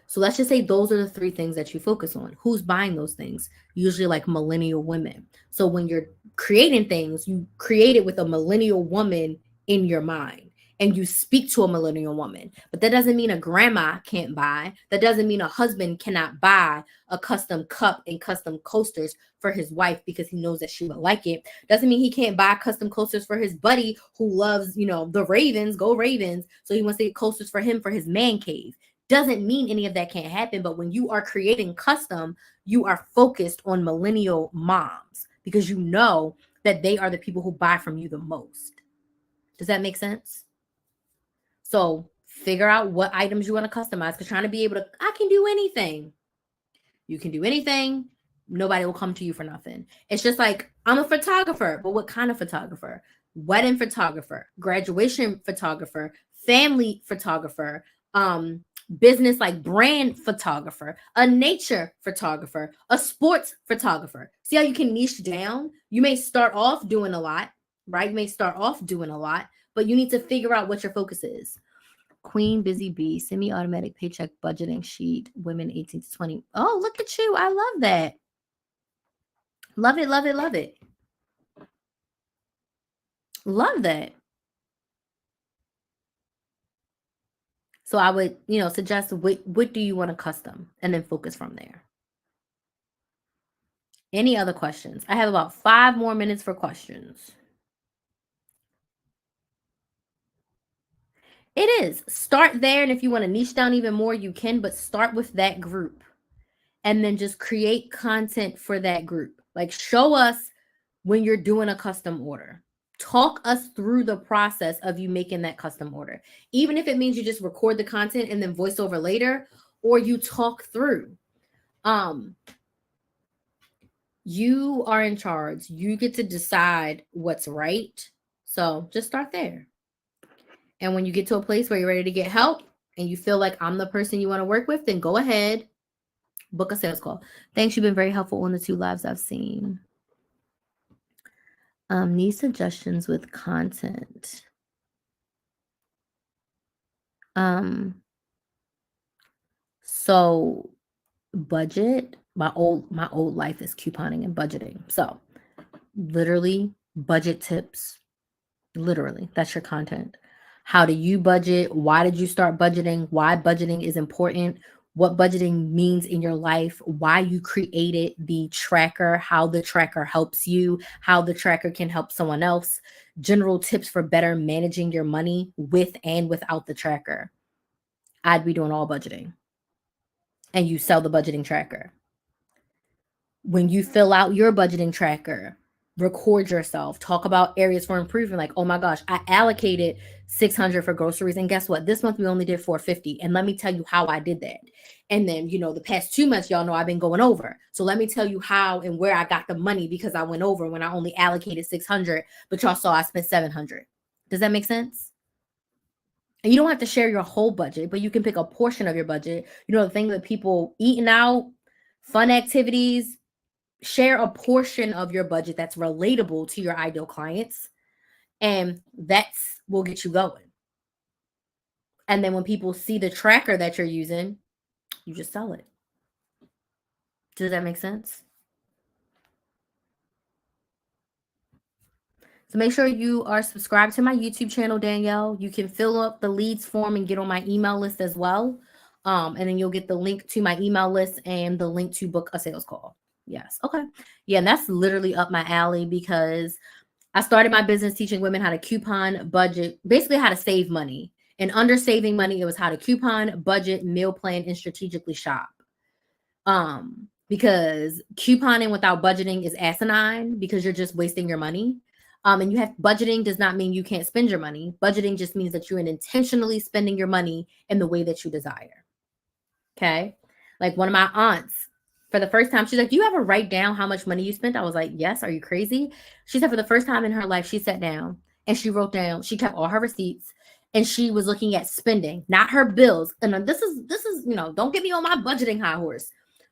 So let's just say those are the 3 things that you focus on. Who's buying those things? Usually like millennial women. So when you're creating things, you create it with a millennial woman in your mind and you speak to a millennial woman. But that doesn't mean a grandma can't buy. That doesn't mean a husband cannot buy a custom cup and custom coasters for his wife because he knows that she would like it. Doesn't mean he can't buy custom coasters for his buddy who loves, the Ravens, go Ravens. So he wants to get coasters for him for his man cave. Doesn't mean any of that can't happen, but when you are creating custom, you are focused on millennial moms because you know that they are the people who buy from you the most. Does that make sense? So figure out what items you want to customize, because trying to be able to, I can do anything. You can do anything. Nobody will come to you for nothing. It's just like, I'm a photographer, but what kind of photographer? Wedding photographer, graduation photographer, family photographer, business like brand photographer, a nature photographer, a sports photographer. See how you can niche down? You may start off doing a lot, right? You may start off doing a lot, but you need to figure out what your focus is. Queen Busy Bee, semi-automatic paycheck budgeting sheet, women 18 to 20. Oh, look at you. I love that. Love it, love it, love it. Love that. So I would, suggest what do you want to custom and then focus from there. Any other questions? I have about 5 more minutes for questions. It is. Start there. And if you want to niche down even more, you can, but start with that group and then just create content for that group. Like show us when you're doing a custom order. Talk us through the process of you making that custom order. Even if it means you just record the content and then voice over later, or you talk through. You are in charge. You get to decide what's right. So just start there. And when you get to a place where you're ready to get help and you feel like I'm the person you want to work with, then go ahead, book a sales call. Thanks. You've been very helpful on the 2 lives I've seen. Need suggestions with content. So budget, my old life is couponing and budgeting. So literally budget tips. Literally, that's your content. How do you budget? Why did you start budgeting? Why budgeting is important? What budgeting means in your life, why you created the tracker, how the tracker helps you, how the tracker can help someone else, general tips for better managing your money with and without the tracker. I'd be doing all budgeting. And you sell the budgeting tracker. When you fill out your budgeting tracker, record yourself, talk about areas for improvement. Like, oh my gosh, I allocated 600 for groceries. And guess what? This month we only did 450. And let me tell you how I did that. And then, the past 2 months, y'all know I've been going over. So let me tell you how and where I got the money because I went over when I only allocated 600, but y'all saw I spent 700. Does that make sense? And you don't have to share your whole budget, but you can pick a portion of your budget. The thing that people eating out, fun activities, share a portion of your budget that's relatable to your ideal clients, and that's will get you going. And then when people see the tracker that you're using, you just sell it. Does that make sense? So make sure you are subscribed to my YouTube channel, Danielle. You can fill up the leads form and get on my email list as well. And then you'll get the link to my email list and the link to book a sales call. Yes. Okay. Yeah. And that's literally up my alley because I started my business teaching women how to coupon, budget, basically how to save money. And under saving money, it was how to coupon, budget, meal plan, and strategically shop. Because couponing without budgeting is asinine because you're just wasting your money. And you have budgeting does not mean you can't spend your money. Budgeting just means that you're intentionally spending your money in the way that you desire. Okay. Like one of my aunts, for the first time, she's like, do you ever write down how much money you spent? I was like, yes. Are you crazy? She said for the first time in her life, she sat down and she wrote down, she kept all her receipts and she was looking at spending, not her bills. And this is, don't get me on my budgeting high horse.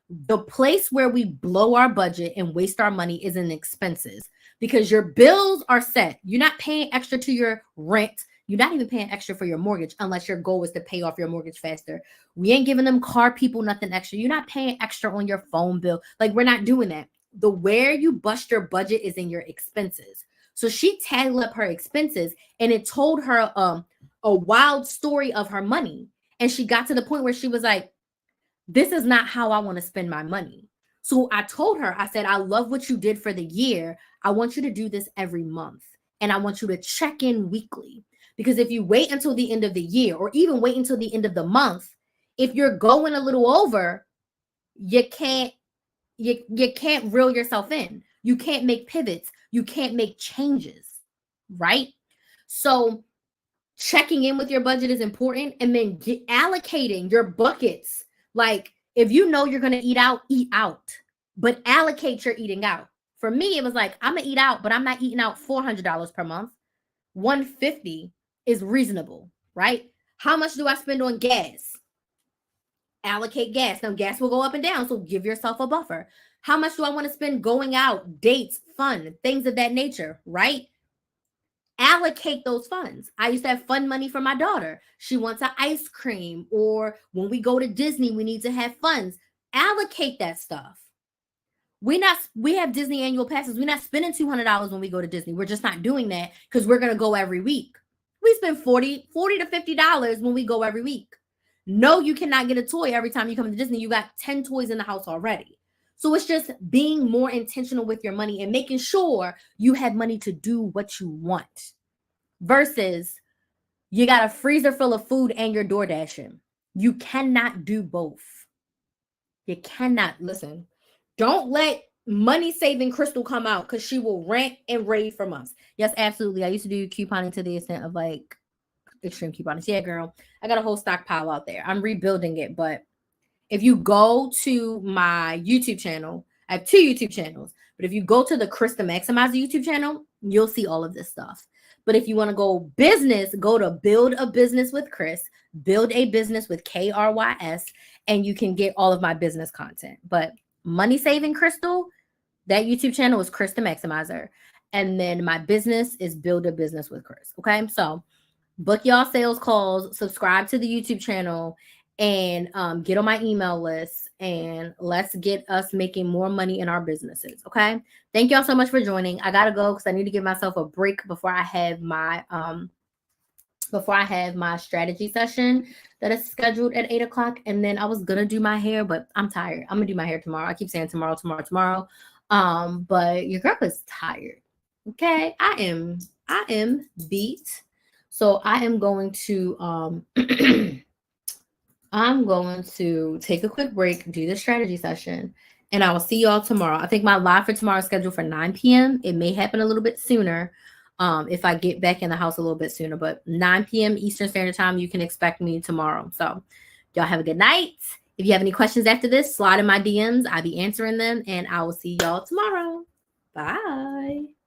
The place where we blow our budget and waste our money is in expenses because your bills are set. You're not paying extra to your rent. You're not even paying extra for your mortgage unless your goal is to pay off your mortgage faster. We ain't giving them car people nothing extra. You're not paying extra on your phone bill. Like we're not doing that. The where you bust your budget is in your expenses. So she tagged up her expenses and it told her a wild story of her money. And she got to the point where she was like, this is not how I want to spend my money. So I told her, I said, I love what you did for the year. I want you to do this every month. And I want you to check in weekly. Because if you wait until the end of the year or even wait until the end of the month, if you're going a little over, you can't reel yourself in. You can't make pivots. You can't make changes, right? So checking in with your budget is important. And then allocating your buckets. Like if you know you're going to eat out, but allocate your eating out. For me, it was like, I'm going to eat out, but I'm not eating out $400 per month. $150 is reasonable, right? How much do I spend on gas? Allocate gas. Now gas will go up and down, so give yourself a buffer. How much do I want to spend going out, dates, fun, things of that nature, right? Allocate those funds. I used to have fun money for my daughter. She wants an ice cream, or when we go to Disney, we need to have funds. Allocate that stuff. We have Disney annual passes. We're not spending $200 when we go to Disney. We're just not doing that because we're going to go every week. We spend $40 to $50 when we go every week. No, you cannot get a toy every time you come to Disney. You got 10 toys in the house already. So it's just being more intentional with your money and making sure you have money to do what you want versus you got a freezer full of food and you're door dashing. You cannot do both. You cannot. Listen, don't let money saving Crystal come out because she will rant and rave from us. Yes, absolutely. I used to do couponing to the extent of like extreme couponing. Yeah, girl, I got a whole stockpile out there. I'm rebuilding it, but if you go to my YouTube channel, I have 2 YouTube channels, but if you go to the Chris the Maximizer YouTube channel, you'll see all of this stuff. But if you want to go business, go to Build a Business with Chris, Build a Business with KRYS, and you can get all of my business content. But Money Saving Crystal, that YouTube channel is Chris the Maximizer. And then my business is Build a Business with Chris. Okay. So book y'all sales calls, subscribe to the YouTube channel, and get on my email list, and let's get us making more money in our businesses. Okay. Thank y'all so much for joining. I gotta go because I need to give myself a break before I have my strategy session that is scheduled at 8 o'clock. And then I was gonna do my hair, but I'm tired. I'm gonna do my hair tomorrow. I keep saying tomorrow. But your girl is tired. Okay. I am beat. So I am going to I'm going to take a quick break, do the strategy session, And I will see y'all tomorrow. I think my live for tomorrow is scheduled for 9 p.m. It may happen a little bit sooner if I get back in the house a little bit sooner. But 9 p.m. Eastern Standard Time, you can expect me tomorrow. So y'all have a good night. If you have any questions after this, slide in my DMs. I'll be answering them. And I will see y'all tomorrow. Bye.